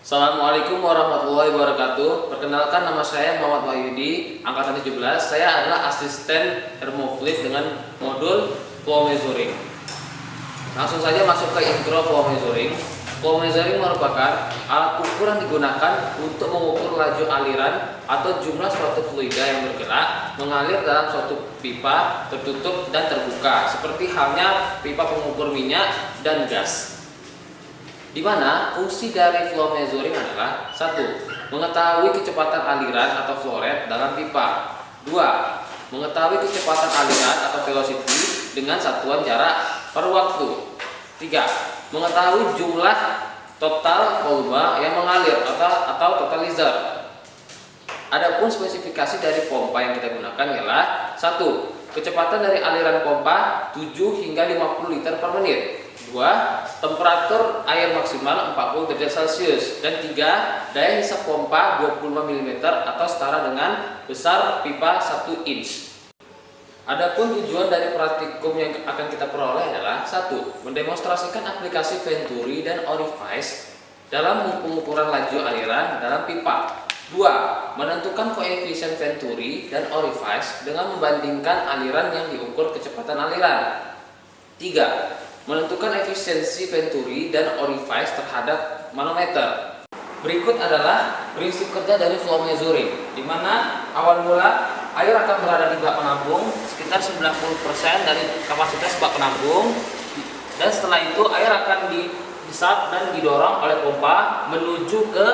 Assalamualaikum warahmatullahi wabarakatuh. Perkenalkan, nama saya Muhammad Wahyudi, angkatan 17. Saya adalah asisten thermofluid dengan modul flow measuring. Langsung saja masuk ke intro flow measuring. Flow measuring merupakan alat ukur yang digunakan untuk mengukur laju aliran atau jumlah suatu fluida yang bergerak mengalir dalam suatu pipa tertutup dan terbuka, seperti halnya pipa pengukur minyak dan gas. Di mana fungsi dari flow measuring adalah: 1. Mengetahui kecepatan aliran atau flow rate dalam pipa. 2. Mengetahui kecepatan aliran atau velocity dengan satuan jarak per waktu. 3. Mengetahui jumlah total volume yang mengalir atau totalizer. Adapun spesifikasi dari pompa yang kita gunakan ialah: 1. Kecepatan dari aliran pompa 7 hingga 50 liter per menit. 2. Temperatur air maksimal 40 derajat Celcius. Dan 3. Daya hisap pompa 25 mm atau setara dengan besar pipa 1 inch. Adapun tujuan dari praktikum yang akan kita peroleh adalah: 1. Mendemonstrasikan aplikasi Venturi dan Orifice dalam pengukuran laju aliran dalam pipa. 2. Menentukan koefisien Venturi dan Orifice dengan membandingkan aliran yang diukur kecepatan aliran. 3. Menentukan efisiensi Venturi dan Orifice terhadap manometer. Berikut adalah prinsip kerja dari flow measuring, di mana awal mula air akan berada di bak penampung sekitar 90% dari kapasitas bak penampung, dan setelah itu air akan dihisap dan didorong oleh pompa menuju ke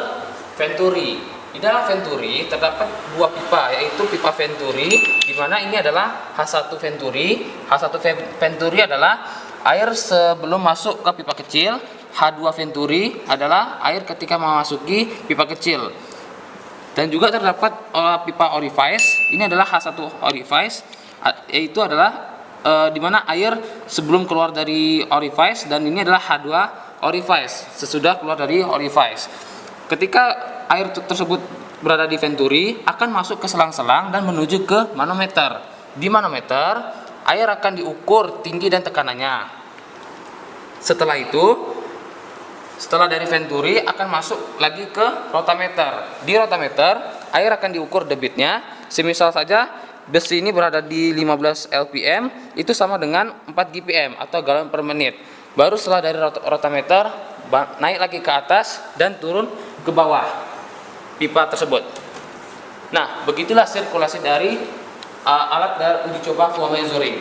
Venturi. Di dalam Venturi terdapat dua pipa, yaitu pipa Venturi, di mana ini adalah H1 Venturi. H1 Venturi adalah air sebelum masuk ke pipa kecil. H2 Venturi adalah air ketika memasuki pipa kecil. Dan juga terdapat pipa Orifice. Ini adalah H1 Orifice, yaitu adalah di mana air sebelum keluar dari Orifice, dan ini adalah H2 Orifice sesudah keluar dari Orifice. Ketika air tersebut berada di Venturi, akan masuk ke selang-selang dan menuju ke manometer. Di manometer, air akan diukur tinggi dan tekanannya. Setelah itu, setelah dari Venturi akan masuk lagi ke rotameter. Di rotameter, air akan diukur debitnya. Semisal saja besi ini berada di 15 LPM, itu sama dengan 4 GPM atau galon per menit. Baru setelah dari rotameter naik lagi ke atas dan turun ke bawah pipa tersebut. Nah, begitulah sirkulasi dari alat dari uji coba flow measuring.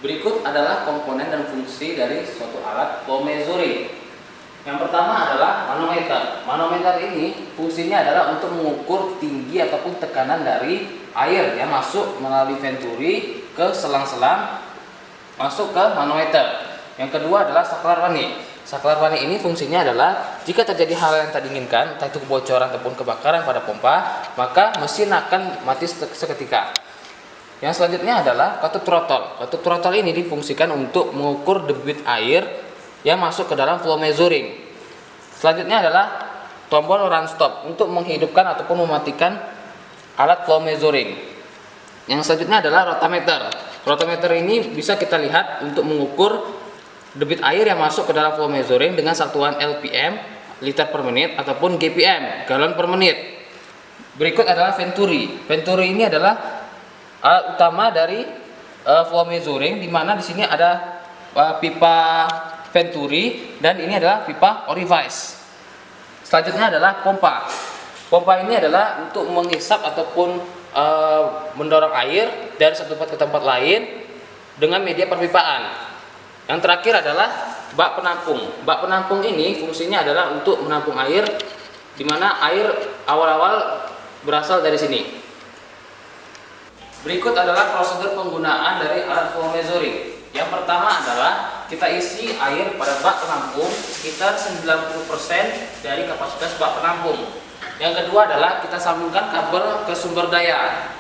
Berikut adalah komponen dan fungsi dari suatu alat flow measuring. Yang pertama adalah manometer. Manometer ini fungsinya adalah untuk mengukur tinggi ataupun tekanan dari air yang masuk melalui Venturi ke selang-selang masuk ke manometer. Yang kedua adalah saklar wani. Saklar wani ini fungsinya adalah jika terjadi hal yang tak diinginkan, entah itu kebocoran ataupun kebakaran pada pompa, maka mesin akan mati seketika. Yang selanjutnya adalah katup throttle. Katup throttle ini difungsikan untuk mengukur debit air yang masuk ke dalam flow measuring. Selanjutnya adalah tombol run stop untuk menghidupkan ataupun mematikan alat flow measuring. Yang selanjutnya adalah rotameter. Rotameter ini bisa kita lihat untuk mengukur debit air yang masuk ke dalam flow measuring dengan satuan LPM, liter per menit, ataupun GPM, galon per menit. Berikut adalah Venturi. Venturi ini adalah alat utama dari flow measuring, di mana di sini ada pipa Venturi dan ini adalah pipa Orifice. Selanjutnya adalah pompa. Pompa ini adalah untuk menghisap ataupun mendorong air dari satu tempat ke tempat lain dengan media perpipaan. Yang terakhir adalah bak penampung. Bak penampung ini fungsinya adalah untuk menampung air, di mana air awal-awal berasal dari sini. Berikut adalah prosedur penggunaan dari alat flow measuring. Yang pertama adalah kita isi air pada bak penampung sekitar 90% dari kapasitas bak penampung. Yang kedua adalah kita sambungkan kabel ke sumber daya.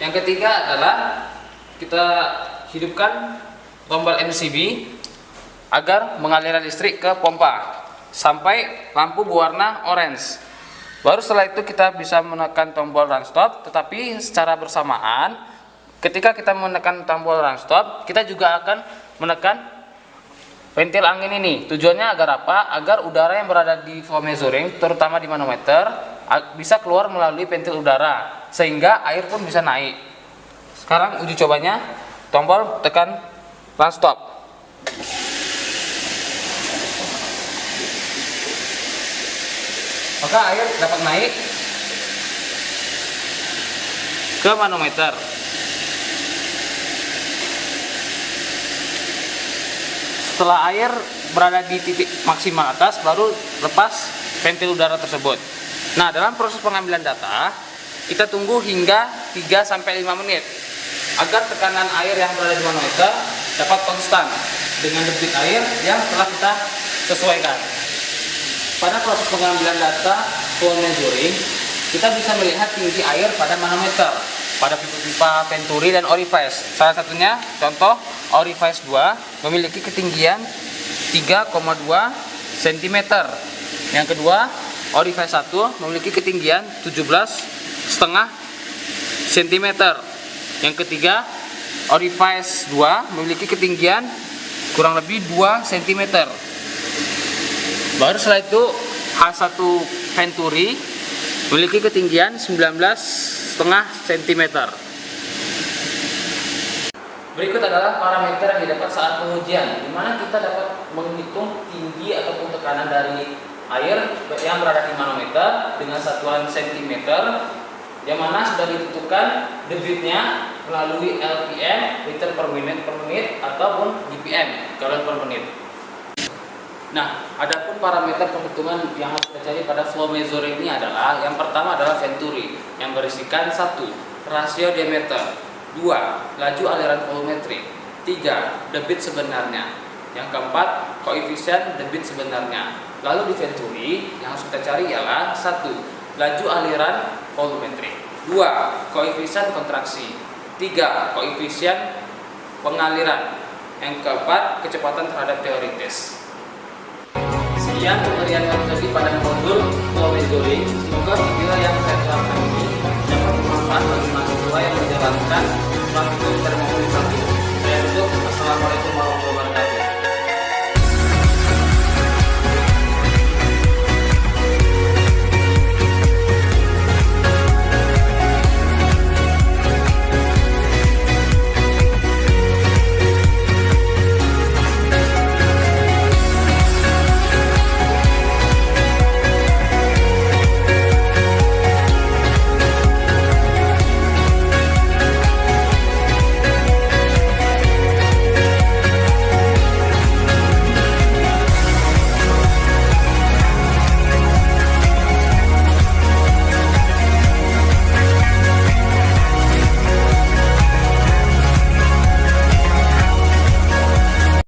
Yang ketiga adalah kita hidupkan tombol MCB agar mengalir listrik ke pompa sampai lampu berwarna orange. Baru setelah itu kita bisa menekan tombol run stop, tetapi secara bersamaan ketika kita menekan tombol run stop, kita juga akan menekan ventil angin ini tujuannya agar apa? Agar udara yang berada di flow measuring, terutama di manometer, bisa keluar melalui ventil udara, sehingga air pun bisa naik. Sekarang uji cobanya, tombol tekan run stop. Maka air dapat naik ke manometer. Setelah air berada di titik maksimal atas, baru lepas ventil udara tersebut. Nah, dalam proses pengambilan data, kita tunggu hingga 3-5 menit agar tekanan air yang berada di manometer dapat konstan dengan debit air yang telah kita sesuaikan. Pada proses pengambilan data flow measuring, kita bisa melihat tinggi air pada manometer, pada pipa-pipa Venturi dan Orifice. Salah satunya contoh Orifice 2 memiliki ketinggian 3,2 cm. Yang kedua, Orifice 1 memiliki ketinggian 17,5 cm. Yang ketiga, Orifice 2 memiliki ketinggian kurang lebih 2 cm. Baru setelah itu H1 Venturi memiliki ketinggian 19,5 cm. Berikut adalah parameter yang didapat saat pengujian, di mana kita dapat menghitung tinggi ataupun tekanan dari air yang berada di manometer dengan satuan cm, yang mana sudah ditentukan debitnya melalui LPM, liter per menit ataupun GPM, galon per menit. Nah, adapun parameter perhitungan yang harus kita cari pada flow measuring ini adalah, yang pertama adalah Venturi yang berisikan 1. Rasio diameter, 2. Laju aliran volumetrik, 3. Debit sebenarnya, yang keempat koefisien debit sebenarnya. Lalu di Venturi yang harus kita cari ialah 1. Laju aliran volumetrik, 2. Koefisien kontraksi, 3. Koefisien pengaliran, yang keempat kecepatan terhadap teori tes. Sekian pemberian materi pada modul flow measuring. Semoga video yang saya terangkan ini dapat bermanfaat bagi mahasiswa yang menjalankan praktikum termometer